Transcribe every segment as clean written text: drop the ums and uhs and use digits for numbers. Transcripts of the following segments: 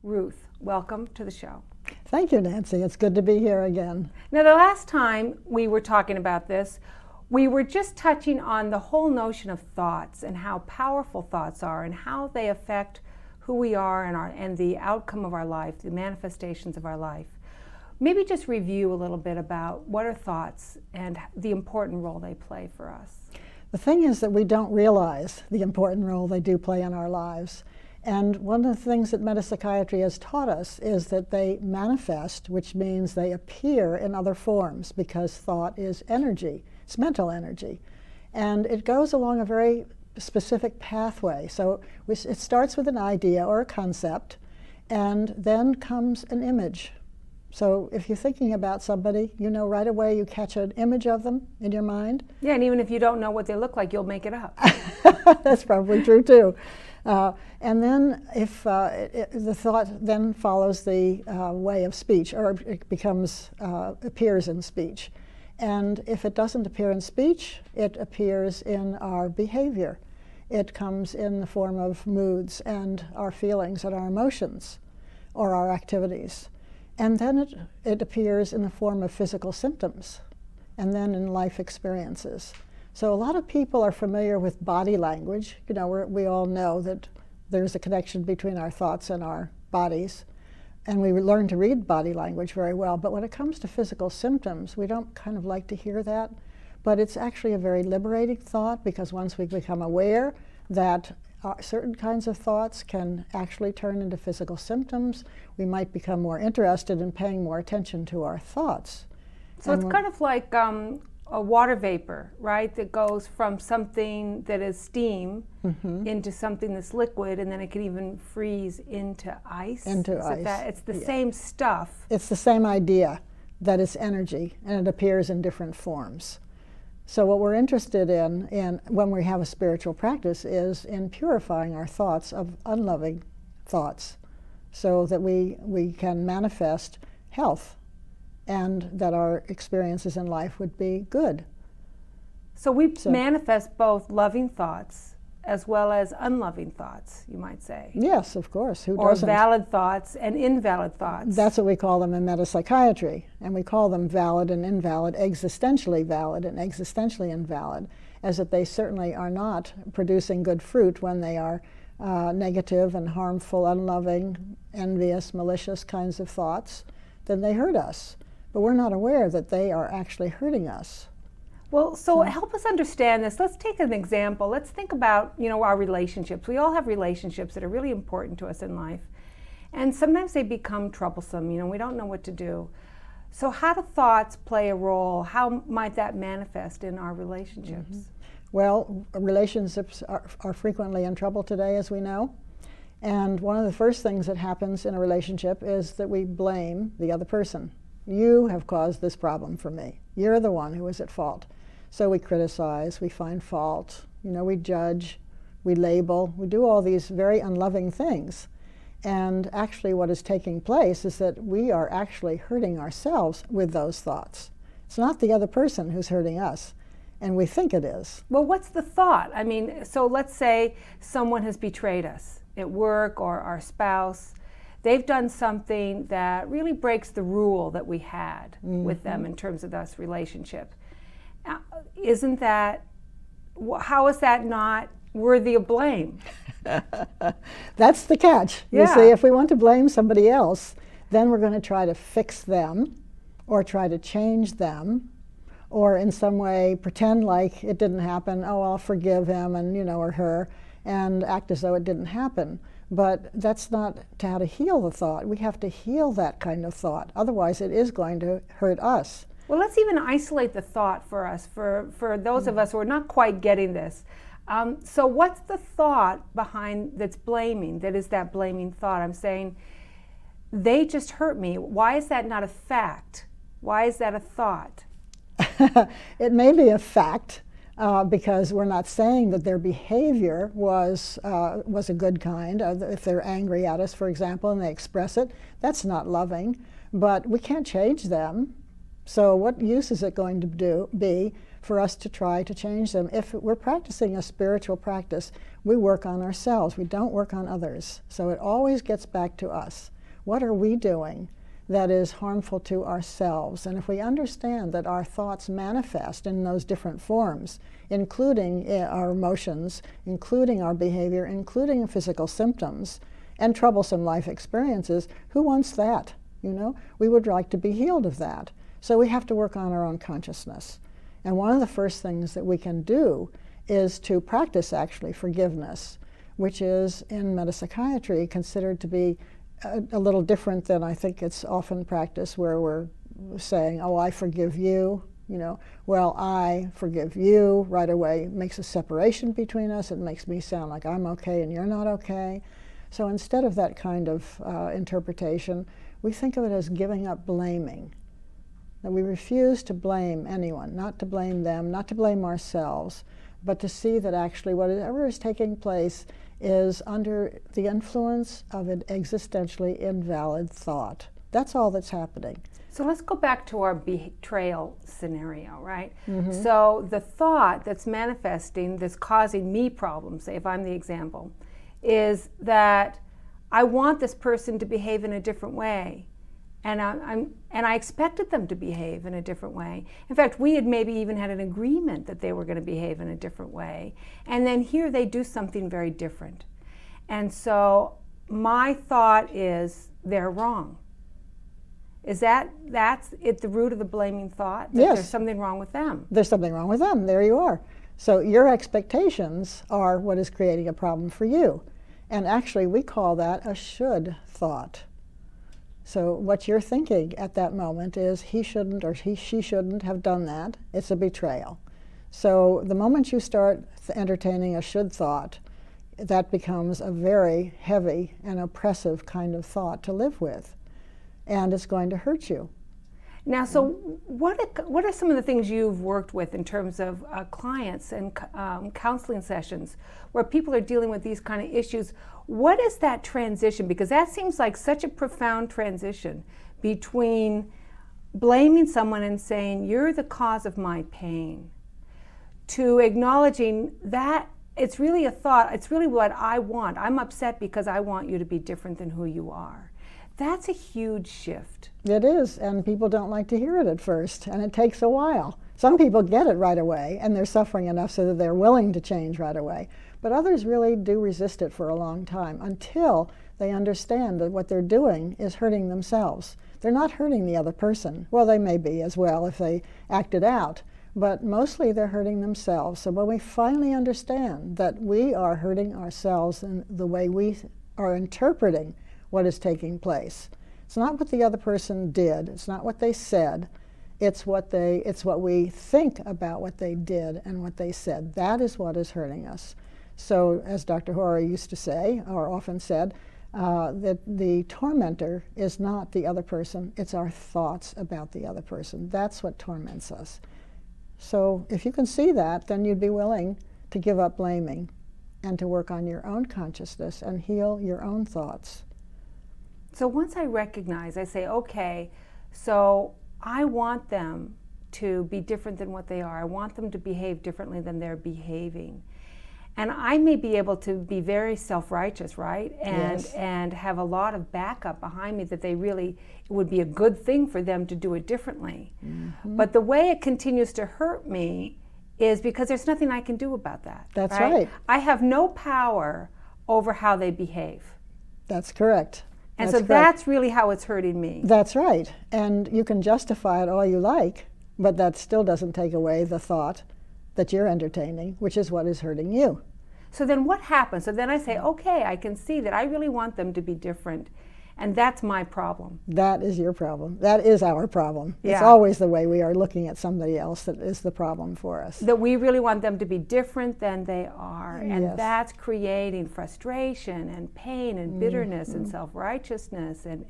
Ruth, welcome to the show. Thank you, Nancy. It's good to be here again. Now, the last time we were talking about this, we were just touching on the whole notion of thoughts and how powerful thoughts are and how they affect who we are and the outcome of our life, the manifestations of our life. Maybe just review a little bit about what are thoughts and the important role they play for us. The thing is that we don't realize the important role they do play in our lives. And one of the things that metapsychiatry has taught us is that they manifest, which means they appear in other forms, because thought is energy. It's mental energy. And it goes along a very specific pathway. So it starts with an idea or a concept, and then comes an image. So if you're thinking about somebody, you know right away you catch an image of them in your mind. Yeah, and even if you don't know what they look like, you'll make it up. That's probably true too. And then if the thought then follows the way of speech, or it appears in speech. And if it doesn't appear in speech, it appears in our behavior. It comes in the form of moods and our feelings and our emotions or our activities. And then it appears in the form of physical symptoms, and then in life experiences. So a lot of people are familiar with body language. You know, we all know that there's a connection between our thoughts and our bodies, and we learn to read body language very well. But when it comes to physical symptoms, we don't kind of like to hear that. But it's actually a very liberating thought, because once we become aware that certain kinds of thoughts can actually turn into physical symptoms, we might become more interested in paying more attention to our thoughts. So it's kind of like a water vapor, right? That goes from something that is steam into something that's liquid, and then it can even freeze into ice. It's the same stuff. It's the same idea, that it's energy, and it appears in different forms. So what we're interested in when we have a spiritual practice is in purifying our thoughts of unloving thoughts, so that we can manifest health and that our experiences in life would be good. So we manifest both loving thoughts as well as unloving thoughts, you might say. Yes, of course. Who or doesn't? Valid thoughts and invalid thoughts. That's what we call them in metapsychiatry. And we call them valid and invalid, existentially valid and existentially invalid, as that they certainly are not producing good fruit when they are negative and harmful, unloving, envious, malicious kinds of thoughts. Then they hurt us. But we're not aware that they are actually hurting us. Well, so help us understand this. Let's take an example. Let's think about, our relationships. We all have relationships that are really important to us in life. And sometimes they become troublesome. We don't know what to do. So how do thoughts play a role? How might that manifest in our relationships? Well, relationships are frequently in trouble today, as we know. And one of the first things that happens in a relationship is that we blame the other person. You have caused this problem for me. You're the one who is at fault. So we criticize, we find fault, we judge, we label, we do all these very unloving things. And actually what is taking place is that we are actually hurting ourselves with those thoughts. It's not the other person who's hurting us, and we think it is. Well, what's the thought? So let's say someone has betrayed us at work, or our spouse. They've done something that really breaks the rule that we had with them in terms of this relationship. How is that not worthy of blame? That's the catch. Yeah. You see, if we want to blame somebody else, then we're going to try to fix them, or try to change them, or in some way pretend like it didn't happen. Oh, I'll forgive him and or her, and act as though it didn't happen. But that's not how to heal the thought. We have to heal that kind of thought. Otherwise, it is going to hurt us. Well, let's even isolate the thought for us, for those of us who are not quite getting this. So what's the thought behind that's blaming, that is that blaming thought? I'm saying, they just hurt me. Why is that not a fact? Why is that a thought? It may be a fact, because we're not saying that their behavior was a good kind. If they're angry at us, for example, and they express it, that's not loving. But we can't change them. So what use is it going to be for us to try to change them. If we're practicing a spiritual practice, we work on ourselves. We don't work on others. So it always gets back to us. What are we doing that is harmful to ourselves? And if we understand that our thoughts manifest in those different forms, including our emotions, including our behavior, including physical symptoms, and troublesome life experiences, who wants that? You know, we would like to be healed of that. So we have to work on our own consciousness. And one of the first things that we can do is to practice actually forgiveness, which is in metapsychiatry considered to be a little different than I think it's often practiced, where we're saying, oh, I forgive you, you know, well, I forgive you right away. It makes a separation between us. It makes me sound like I'm okay and you're not okay. So instead of that kind of interpretation, we think of it as giving up blaming. That we refuse to blame anyone, not to blame them, not to blame ourselves, but to see that actually whatever is taking place is under the influence of an existentially invalid thought. That's all that's happening. So let's go back to our betrayal scenario, right? Mm-hmm. So the thought that's manifesting, that's causing me problems, say if I'm the example, is that I want this person to behave in a different way. And I expected them to behave in a different way. In fact, we had maybe even had an agreement that they were going to behave in a different way. And then here they do something very different. And so my thought is they're wrong. Is that's at the root of the blaming thought? That Yes. There's something wrong with them. There's something wrong with them. There you are. So your expectations are what is creating a problem for you. And actually we call that a should thought. So what you're thinking at that moment is he shouldn't or she shouldn't have done that. It's a betrayal. So the moment you start entertaining a should thought, that becomes a very heavy and oppressive kind of thought to live with. And it's going to hurt you. Now, so what are some of the things you've worked with in terms of clients and counseling sessions where people are dealing with these kind of issues? What is that transition? Because that seems like such a profound transition between blaming someone and saying, you're the cause of my pain, to acknowledging that it's really a thought, it's really what I want. I'm upset because I want you to be different than who you are. That's a huge shift. It is, and people don't like to hear it at first, and it takes a while. Some people get it right away, and they're suffering enough so that they're willing to change right away. But others really do resist it for a long time until they understand that what they're doing is hurting themselves. They're not hurting the other person. Well, they may be as well if they act it out, but mostly they're hurting themselves. So when we finally understand that we are hurting ourselves in the way we are interpreting what is taking place, it's not what the other person did, it's not what they said, it's what we think about what they did and what they said. That is what is hurting us. So as Dr. Horry used to say, or often said, that the tormentor is not the other person, it's our thoughts about the other person. That's what torments us. So if you can see that, then you'd be willing to give up blaming and to work on your own consciousness and heal your own thoughts. So once I recognize, I say, okay, so I want them to be different than what they are. I want them to behave differently than they're behaving. And I may be able to be very self-righteous, right? Yes. And have a lot of backup behind me that it would be a good thing for them to do it differently. Mm-hmm. But the way it continues to hurt me is because there's nothing I can do about that. That's right. I have no power over how they behave. That's correct. And That's so correct. that's really how it's hurting me. That's right. And you can justify it all you like, but that still doesn't take away the thought that you're entertaining, which is what is hurting you. So then what happens? So then I say, okay, I can see that I really want them to be different, and that's my problem. That is your problem. That is our problem. Yeah. It's always the way we are looking at somebody else that is the problem for us. That we really want them to be different than they are, and Yes. that's creating frustration and pain and bitterness and self-righteousness and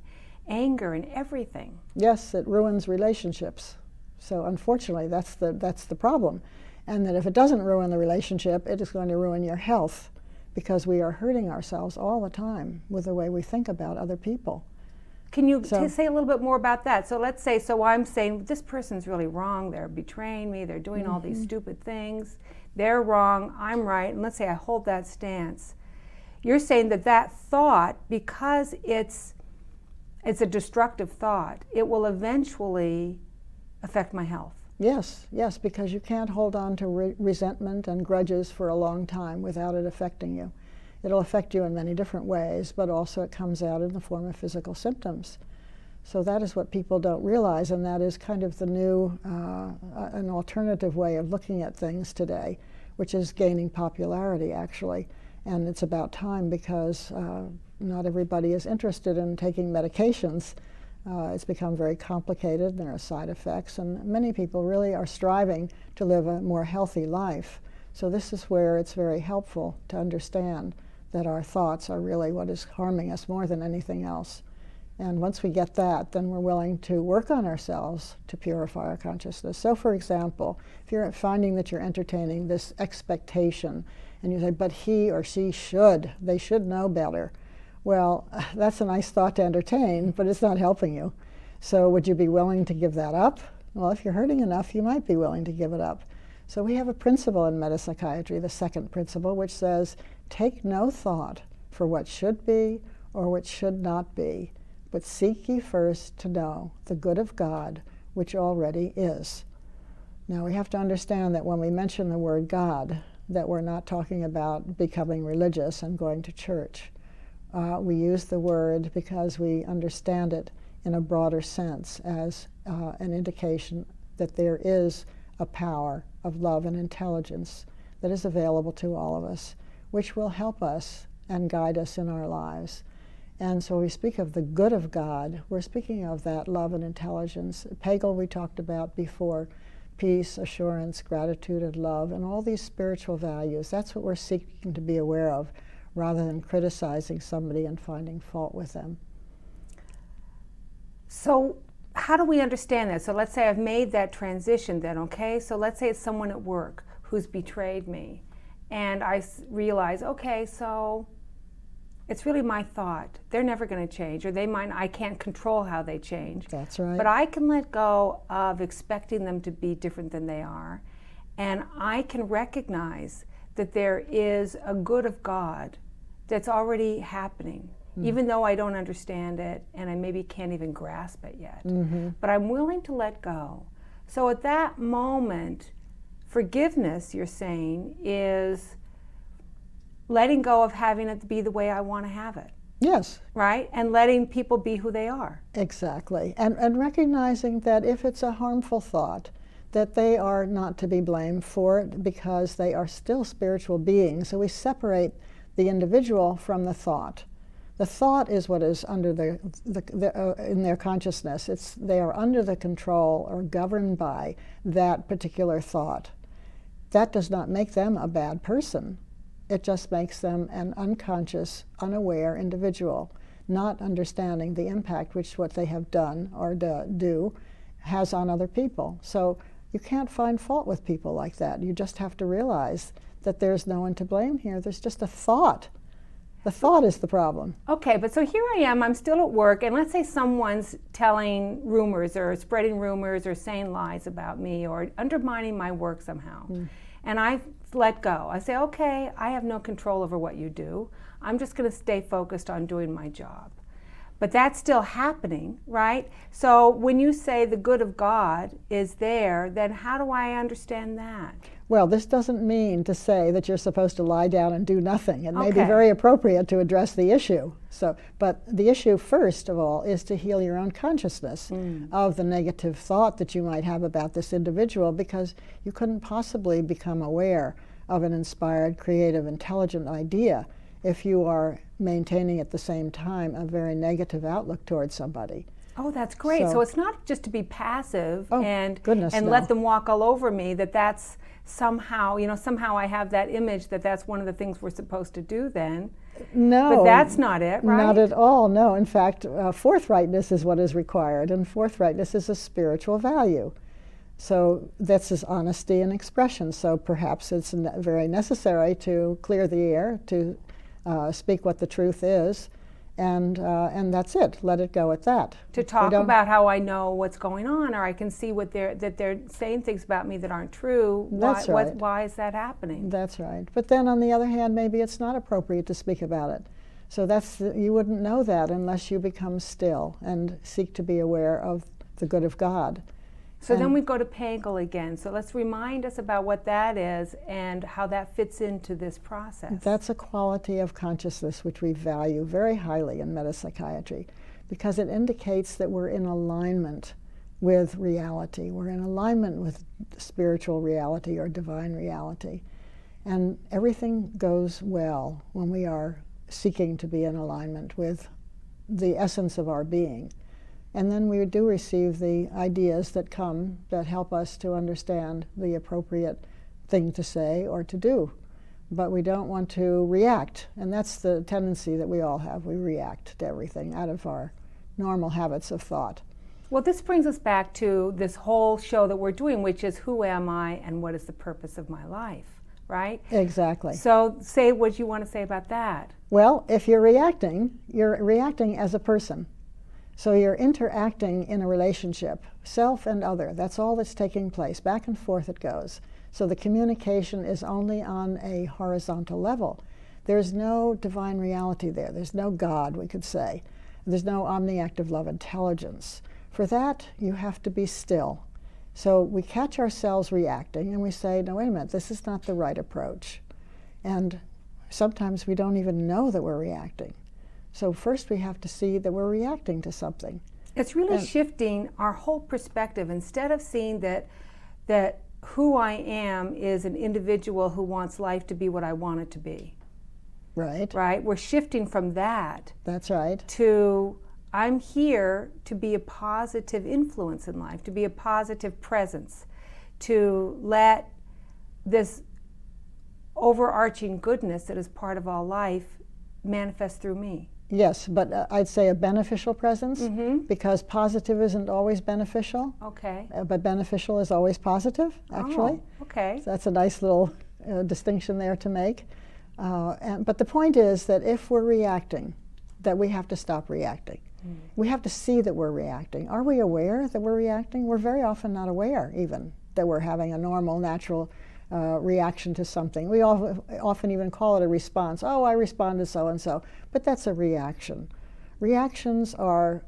anger and everything. Yes, it ruins relationships. So unfortunately, that's the problem. And that if it doesn't ruin the relationship, it is going to ruin your health, because we are hurting ourselves all the time with the way we think about other people. Can you say a little bit more about that? So let's say, so I'm saying this person's really wrong. They're betraying me. They're doing all these stupid things. They're wrong. I'm right. And let's say I hold that stance. You're saying that that thought, because it's a destructive thought, it will eventually affect my health. Yes, yes, because you can't hold on to resentment and grudges for a long time without it affecting you. It'll affect you in many different ways, but also it comes out in the form of physical symptoms. So that is what people don't realize, and that is kind of the new, an alternative way of looking at things today, which is gaining popularity, actually. And it's about time, because not everybody is interested in taking medications. It's become very complicated. There are side effects, and many people really are striving to live a more healthy life. So this is where it's very helpful to understand that our thoughts are really what is harming us more than anything else. And once we get that, then we're willing to work on ourselves to purify our consciousness. So for example, if you're finding that you're entertaining this expectation, and you say, but he or she should, they should know better. Well, that's a nice thought to entertain, but it's not helping you. So would you be willing to give that up? Well, if you're hurting enough, you might be willing to give it up. So we have a principle in metapsychiatry, the second principle, which says, take no thought for what should be or what should not be, but seek ye first to know the good of God, which already is. Now we have to understand that when we mention the word God, that we're not talking about becoming religious and going to church. We use the word because we understand it in a broader sense as an indication that there is a power of love and intelligence that is available to all of us, which will help us and guide us in our lives. And so we speak of the good of God, we're speaking of that love and intelligence. Pagel we talked about before, peace, assurance, gratitude, and love, and all these spiritual values. That's what we're seeking to be aware of, rather than criticizing somebody and finding fault with them. So how do we understand that? So let's say I've made that transition then, okay? So let's say it's someone at work who's betrayed me, and I realize, okay, so it's really my thought. They're never going to change, or they might. I can't control how they change. That's right. But I can let go of expecting them to be different than they are, and I can recognize that there is a good of God that's already happening, even though I don't understand it and I maybe can't even grasp it yet. But I'm willing to let go. So at that moment, forgiveness, you're saying, is letting go of having it be the way I want to have it. Yes. Right? And letting people be who they are. Exactly. And recognizing that if it's a harmful thought, that they are not to be blamed for it because they are still spiritual beings. So we separate the individual from the thought. The thought is what is under in their consciousness. They are under the control or governed by that particular thought. That does not make them a bad person. It just makes them an unconscious, unaware individual, not understanding the impact which what they have done or do has on other people. So you can't find fault with people like that. You just have to realize that there's no one to blame here. There's just a thought. The thought is the problem. Okay, but so here I am, I'm still at work, and let's say someone's telling rumors or spreading rumors or saying lies about me or undermining my work somehow. And I let go. I say, okay, I have no control over what you do. I'm just going to stay focused on doing my job. But that's still happening, right? So when you say the good of God is there, then how do I understand that? Well, this doesn't mean to say that you're supposed to lie down and do nothing. It may be Okay. very appropriate to address the issue. But the issue, first of all, is to heal your own consciousness of the negative thought that you might have about this individual, because you couldn't possibly become aware of an inspired, creative, intelligent idea if you are maintaining at the same time a very negative outlook towards somebody. Oh, that's great. So it's not just to be passive and no. let them walk all over me, that's somehow, somehow I have that image that's one of the things we're supposed to do then. No. But that's not it, right? Not at all, no. In fact, forthrightness is what is required, and forthrightness is a spiritual value. So this is honesty and expression. So perhaps it's very necessary to clear the air, to speak what the truth is, and that's it. Let it go at that. To talk about how I know what's going on, or I can see that they're saying things about me that aren't true. That's right. Why is that happening? That's right. But then on the other hand, maybe it's not appropriate to speak about it. So you wouldn't know that unless you become still and seek to be aware of the good of God. So then we go to Pagel again. So let's remind us about what that is and how that fits into this process. That's a quality of consciousness which we value very highly in metapsychiatry, because it indicates that we're in alignment with reality. We're in alignment with spiritual reality or divine reality. And everything goes well when we are seeking to be in alignment with the essence of our being. And then we do receive the ideas that come that help us to understand the appropriate thing to say or to do. But we don't want to react, and that's the tendency that we all have. We react to everything out of our normal habits of thought. Well, this brings us back to this whole show that we're doing, which is who am I and what is the purpose of my life, right? Exactly. So say what you want to say about that. Well, if you're reacting as a person. So you're interacting in a relationship, self and other. That's all that's taking place. Back and forth it goes. So the communication is only on a horizontal level. There's no divine reality there. There's no God, we could say. There's no omniactive love intelligence. For that, you have to be still. So we catch ourselves reacting and we say, no, wait a minute, this is not the right approach. And sometimes we don't even know that we're reacting. So first we have to see that we're reacting to something. It's really shifting our whole perspective. Instead of seeing that who I am is an individual who wants life to be what I want it to be. Right. Right? We're shifting from that. That's right. To I'm here to be a positive influence in life, to be a positive presence, to let this overarching goodness that is part of all life manifest through me. Yes, but I'd say a beneficial presence, because positive isn't always beneficial. Okay. But beneficial is always positive, actually. Oh, okay. So that's a nice little distinction there to make. But the point is that if we're reacting, that we have to stop reacting. We have to see that we're reacting. Are we aware that we're reacting? We're very often not aware, even, that we're having a normal, natural reaction to something. We often even call it a response. Oh, I responded so-and-so. But that's a reaction. Reactions are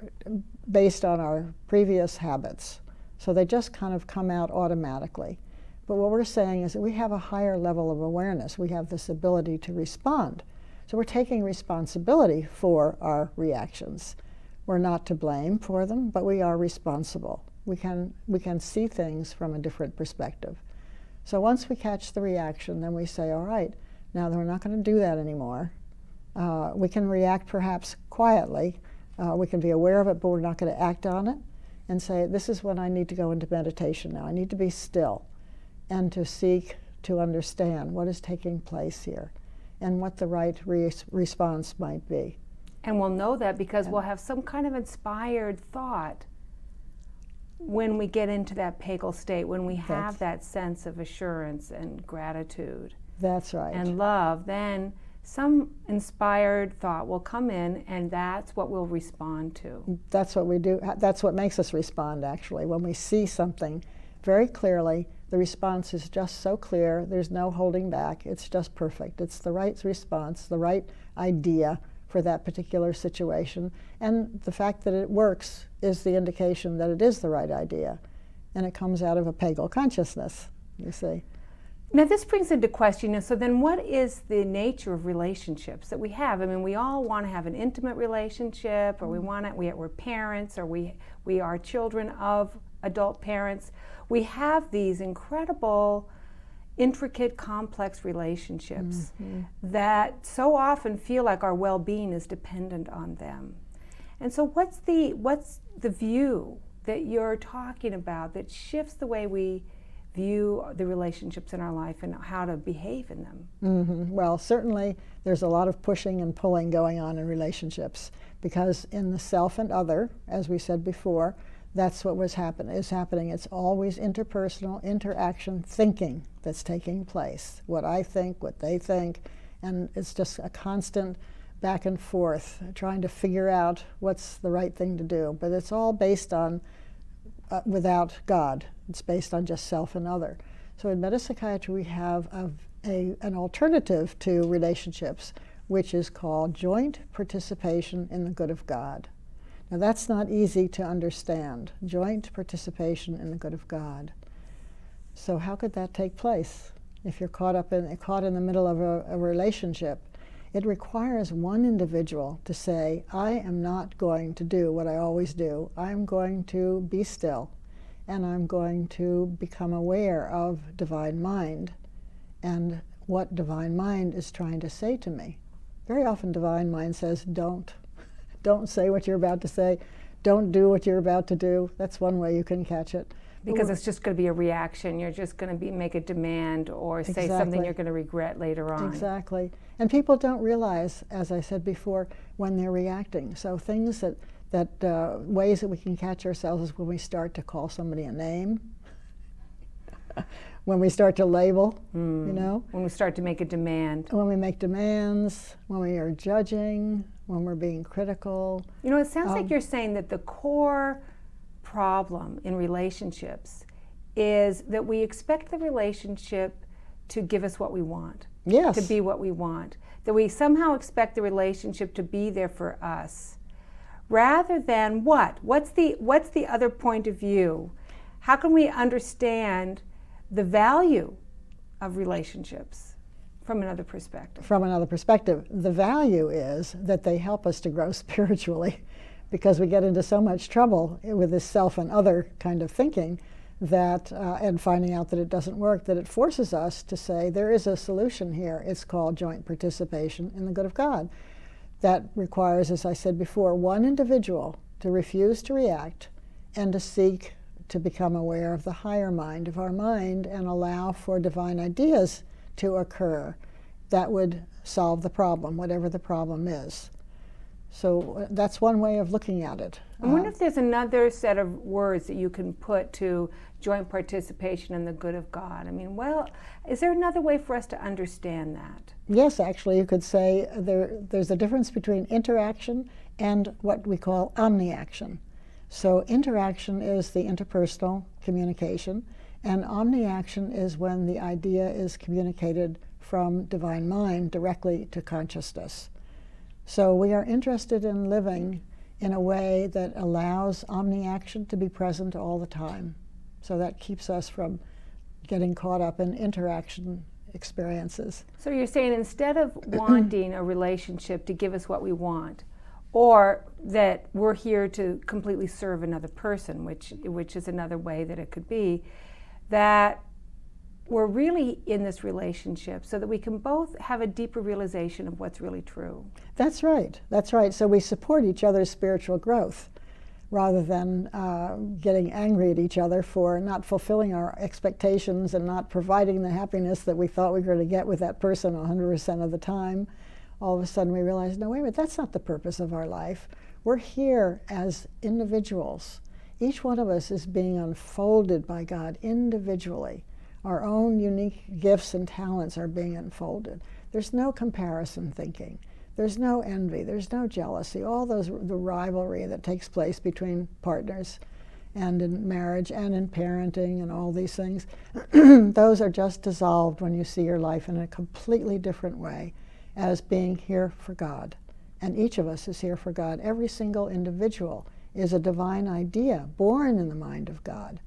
based on our previous habits. So they just kind of come out automatically. But what we're saying is that we have a higher level of awareness. We have this ability to respond. So we're taking responsibility for our reactions. We're not to blame for them, but we are responsible. We can see things from a different perspective. So once we catch the reaction, then we say, all right, now we're not going to do that anymore. We can react perhaps quietly. We can be aware of it, but we're not going to act on it, and say, this is when I need to go into meditation now. I need to be still and to seek to understand what is taking place here and what the right response might be. And we'll know that because we'll have some kind of inspired thought when we get into that Pagel state, when we have that sense of assurance and gratitude. That's right. And love, then some inspired thought will come in, and that's what we'll respond to. That's what we do. That's what makes us respond, actually. When we see something very clearly, the response is just so clear, there's no holding back, it's just perfect. It's the right response, the right idea for that particular situation. And the fact that it works is the indication that it is the right idea. And it comes out of a Pagel consciousness, you see. Now this brings into question, so then what is the nature of relationships that we have? I mean, we all want to have an intimate relationship, or we're parents, or we are children of adult parents. We have these incredible, intricate, complex relationships that so often feel like our well-being is dependent on them. And so what's the view that you're talking about that shifts the way we view the relationships in our life and how to behave in them? Well, certainly there's a lot of pushing and pulling going on in relationships, because in the self and other, as we said before, that's what is happening. It's always interpersonal interaction thinking that's taking place. What I think, what they think, and it's just a constant back and forth, trying to figure out what's the right thing to do. But it's all based on, without God. It's based on just self and other. So in metapsychiatry we have an alternative to relationships, which is called joint participation in the good of God. Now that's not easy to understand, joint participation in the good of God. So how could that take place if you're caught in the middle of a relationship? It requires one individual to say, I am not going to do what I always do. I'm going to be still, and I'm going to become aware of divine mind and what divine mind is trying to say to me. Very often divine mind says, don't say what you're about to say, don't do what you're about to do. That's one way you can catch it. Because it's just going to be a reaction. You're just going to make a demand or say something you're going to regret later on. Exactly. And people don't realize, as I said before, when they're reacting. So things ways that we can catch ourselves is when we start to call somebody a name, when we start to label, When we start to make a demand. When we make demands, when we are judging, when we're being critical. It sounds like you're saying that the core problem in relationships is that we expect the relationship to give us what we want. Yes. To be what we want. That we somehow expect the relationship to be there for us. Rather than what? What's the other point of view? How can we understand the value of relationships from another perspective? From another perspective. The value is that they help us to grow spiritually, because we get into so much trouble with this self and other kind of thinking that, and finding out that it doesn't work, that it forces us to say there is a solution here. It's called joint participation in the good of God. That requires, as I said before, one individual to refuse to react and to seek to become aware of the higher mind of our mind and allow for divine ideas to occur that would solve the problem, whatever the problem is. So that's one way of looking at it. I wonder if there's another set of words that you can put to joint participation in the good of God. Is there another way for us to understand that? Yes, actually, you could say there's a difference between interaction and what we call omniaction. So interaction is the interpersonal communication, and omniaction is when the idea is communicated from divine mind directly to consciousness. So we are interested in living in a way that allows omniaction to be present all the time. So that keeps us from getting caught up in interaction experiences. So you're saying instead of wanting a relationship to give us what we want, or that we're here to completely serve another person, which is another way that it could be, that we're really in this relationship so that we can both have a deeper realization of what's really true. That's right. That's right. So we support each other's spiritual growth rather than getting angry at each other for not fulfilling our expectations and not providing the happiness that we thought we were going to get with that person 100% of the time. All of a sudden we realize, no, wait a minute, that's not the purpose of our life. We're here as individuals. Each one of us is being unfolded by God individually. Our own unique gifts and talents are being unfolded. There's no comparison thinking. There's no envy. There's no jealousy. All the rivalry that takes place between partners and in marriage and in parenting and all these things, those are just dissolved when you see your life in a completely different way as being here for God. And each of us is here for God. Every single individual is a divine idea born in the mind of God.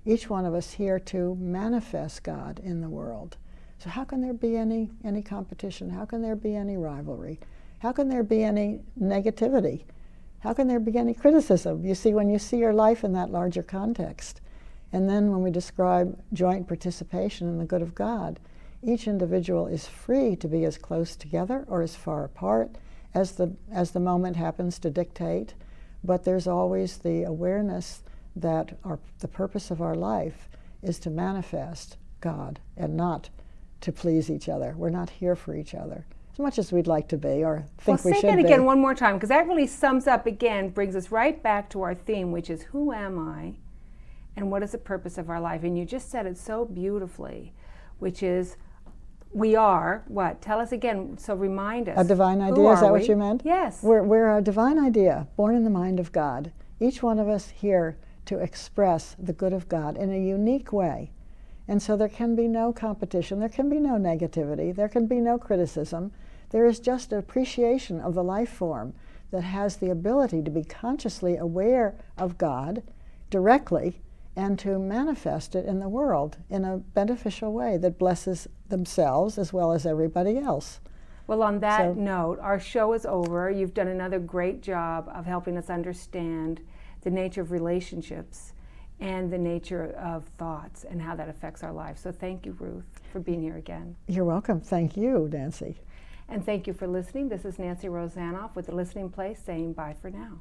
Each one of us here to manifest God in the world. So how can there be any competition? How can there be any rivalry? How can there be any negativity? How can there be any criticism? You see, when you see your life in that larger context, and then when we describe joint participation in the good of God, each individual is free to be as close together or as far apart as the moment happens to dictate, but there's always the awareness that the purpose of our life is to manifest God and not to please each other. We're not here for each other, as much as we'd like to be or think we should be. Say that again one more time, because that really sums up again, brings us right back to our theme, which is who am I and what is the purpose of our life? And you just said it so beautifully, which is we are what? Tell us again. So remind us. A divine Who idea, is are that we? what you meant? Yes. We're a divine idea, born in the mind of God. Each one of us here to express the good of God in a unique way. And so there can be no competition, there can be no negativity, there can be no criticism. There is just appreciation of the life form that has the ability to be consciously aware of God directly and to manifest it in the world in a beneficial way that blesses themselves as well as everybody else. Well, on that note, our show is over. You've done another great job of helping us understand the nature of relationships and the nature of thoughts and how that affects our lives. So thank you, Ruth, for being here again. You're welcome. Thank you, Nancy. And thank you for listening. This is Nancy Rosanoff with The Listening Place saying bye for now.